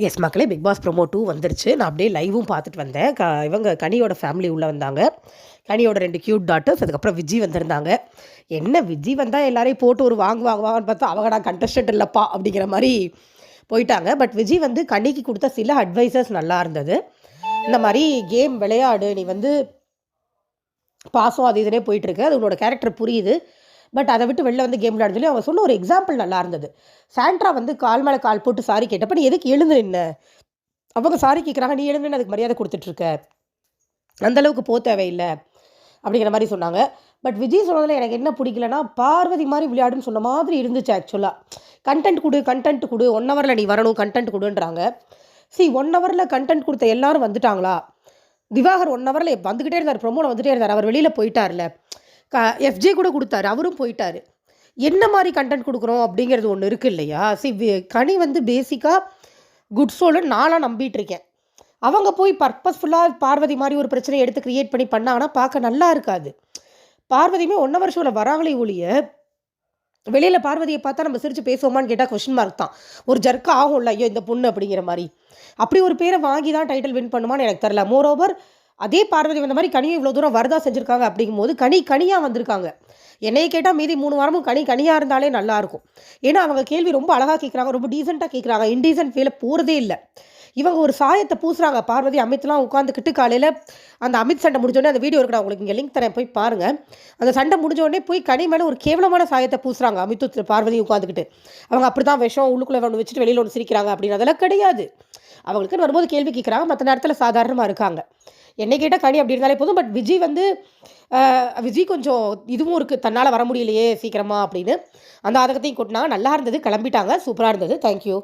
S மக்களே, big pass promo 2 வந்துருச்சு. நான் அப்படியே லைவும் பார்த்துட்டு வந்தேன். இவங்க கனியோட ஃபேமிலி உள்ளே வந்தாங்க. கனியோட 2 கியூட் டாட்டர்ஸ், அதுக்கப்புறம் விஜி வந்திருந்தாங்க. என்ன விஜி வந்தால் எல்லாரையும் போட்டு ஒரு வாங்குவாங்கன்னு பார்த்தா அவங்கடா கண்டஸ்டன்ட் இல்லைப்பா அப்படிங்கிற மாதிரி போயிட்டாங்க. பட் விஜி வந்து கனிக்கு கொடுத்த சில அட்வைசஸ் நல்லா இருந்தது. இந்த மாதிரி கேம் விளையாடு, நீ வந்து பாசம் அது இதுனே போயிட்டுருக்கு, அது உன்னோட கேரக்டர் புரியுது, பட் அதை விட்டு வெளில வந்து கேம் விளையாட சொல்லி அவங்க சொன்ன ஒரு எக்ஸாம்பிள் நல்லா இருந்தது. சாண்ட்ரா வந்து கால் மேலே கால் போட்டு சாரி கேட்டப்ப நீ எதுக்கு எழுந்து நின்ன, அவங்க சாரி கேட்குறாங்க, நீ எழுந்து அதுக்கு மரியாதை கொடுத்துட்ருக்க, அந்தளவுக்கு போக தேவையில்லை அப்படிங்கிற மாதிரி சொன்னாங்க. பட் விஜய் சொன்னதில் எனக்கு என்ன பிடிக்கலன்னா, பார்வதி மாதிரி விளையாடுன்னு சொன்ன மாதிரி இருந்துச்சு. ஆக்சுவலாக கண்டென்ட் கொடு 1 ஹவரில் நீ வரணும், கண்டென்ட் கொடுன்றாங்க. 1 ஹவரில் கண்டென்ட் கொடுத்த எல்லாரும் வந்துட்டாங்களா? திவாகர் 1 ஹவரில் வந்துக்கிட்டே இருந்தார், ப்ரொமோவில் வந்துகிட்டே இருந்தார், அவர் வெளியில் போயிட்டார்ல. எஃப்ஜே கூட கொடுத்தாரு, அவரும் போயிட்டார். என்ன மாதிரி கண்டென்ட் கொடுக்குறோம் அப்படிங்கிறது ஒன்று இருக்குது இல்லையா? கனி வந்து பேசிக்காக குட் சோலுன்னு நானாக நம்பிட்டு இருக்கேன். அவங்க போய் பர்பஸ்ஃபுல்லாக பார்வதி மாதிரி ஒரு பிரச்சனையை எடுத்து க்ரியேட் பண்ணி பண்ணாங்கன்னா பார்க்க நல்லா இருக்காது. பார்வதியுமே 1 ஹவர் ஷோவில் வராங்களே ஒழிய வெளியில் பார்வதியை பார்த்தா நம்ம சிரித்து பேசுவோமான்னு கேட்டால் கொஸ்டின் மார்க் தான். ஒரு ஜர்க்கு ஆகும்ல, ஐயோ இந்த பொண்ணு அப்படிங்கிற மாதிரி. அப்படி ஒரு பேரை வாங்கி தான் டைட்டில் வின் பண்ணுமான்னு எனக்கு தெரில. மோரோவர் அதே பார்வதி வந்த மாதிரி கனியை இவ்வளோ தூரம் வரதா செஞ்சுருக்காங்க. அப்படிங்கும்போது கனியாக வந்திருக்காங்க. என்னையை கேட்டால் மீதி 3 வாரமும் கனியாக இருந்தாலே நல்லாயிருக்கும். ஏன்னா அவங்க கேள்வி ரொம்ப அழகாக கேட்குறாங்க, ரொம்ப டீசெண்டாக கேட்குறாங்க, இன்டீசென்ட் வேலை போகிறதே இல்லை. இவங்க ஒரு சாயத்தை பூசுகிறாங்க. பார்வதி அமித்லாம் உட்காந்துக்கிட்டு காலையில் அந்த அமித் சண்டை முடிஞ்சோடனே அந்த வீடியோ இருக்கா, உங்களுக்கு இங்கே லிங்க் தரேன், போய் பாருங்கள். அந்த சண்டை முடிஞ்சோடனே போய் கனி மேலே ஒரு கேவலமான சாயத்தை பூசுகிறாங்க அமித்து பார்வதி உட்காந்துக்கிட்டு. அவங்க அப்படி தான் விஷம் உள்ளுக்குள்ளே ஒன்று வச்சுட்டு வெளியில் ஒன்று சிரிக்கிறாங்க அப்படின்னு. அதெல்லாம் கிடையாது. அவங்களுக்குன்னு வரும்போது கேள்வி கேட்குறாங்க, மற்ற நேரத்தில் சாதாரணமாக இருக்காங்க. என்னை கேட்டால் கனி அப்படி இருந்தாலே போதும். பட் விஜய் வந்து விஜய் கொஞ்சம் இதுவும் இருக்குது, தன்னால் வர முடியலையே சீக்கிரமாக அப்படின்னு அந்த ஆதகத்தையும் கொட்டினாங்க. நல்லா இருந்தது, கிளம்பிட்டாங்க, சூப்பராக இருந்தது. தேங்க்யூ.